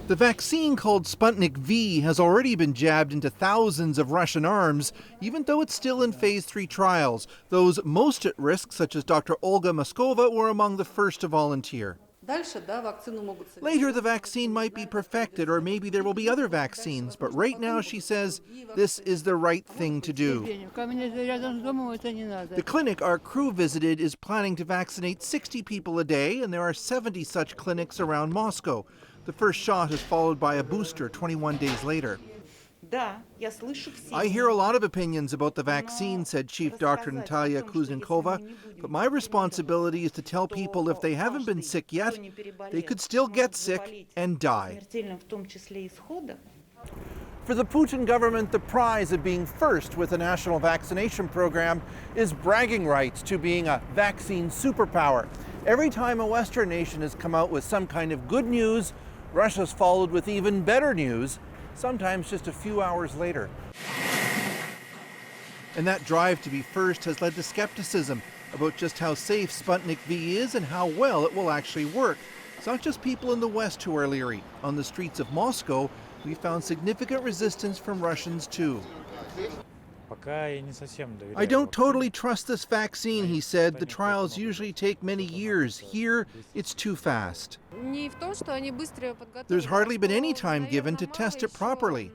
The vaccine called Sputnik V has already been jabbed into thousands of Russian arms, even though it's still in phase 3 trials. Those most at risk, such as Dr. Olga Moskova, were among the first to volunteer. Later, the vaccine might be perfected, or maybe there will be other vaccines, but right now, she says, this is the right thing to do. The clinic our crew visited is planning to vaccinate 60 people a day, and there are 70 such clinics around Moscow. The first shot is followed by a booster 21 days later. I hear a lot of opinions about the vaccine, said Chief Dr. Natalia Kuzenkova, but my responsibility is to tell people if they haven't been sick yet, they could still get sick and die. For the Putin government, the prize of being first with a national vaccination program is bragging rights to being a vaccine superpower. Every time a Western nation has come out with some kind of good news, Russia's followed with even better news, sometimes just a few hours later. And that drive to be first has led to skepticism about just how safe Sputnik V is and how well it will actually work. It's not just people in the West who are leery. On the streets of Moscow, we found significant resistance from Russians too. I don't totally trust this vaccine, he said. The trials usually take many years. Here, it's too fast. There's hardly been any time given to test it properly.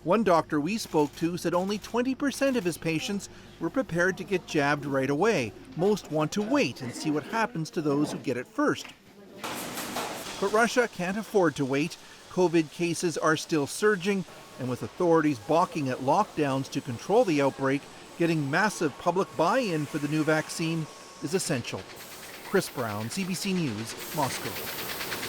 One doctor we spoke to said only 20% of his patients were prepared to get jabbed right away. Most want to wait and see what happens to those who get it first. But Russia can't afford to wait. COVID cases are still surging, and with authorities balking at lockdowns to control the outbreak, getting massive public buy-in for the new vaccine is essential. Chris Brown, CBC News, Moscow.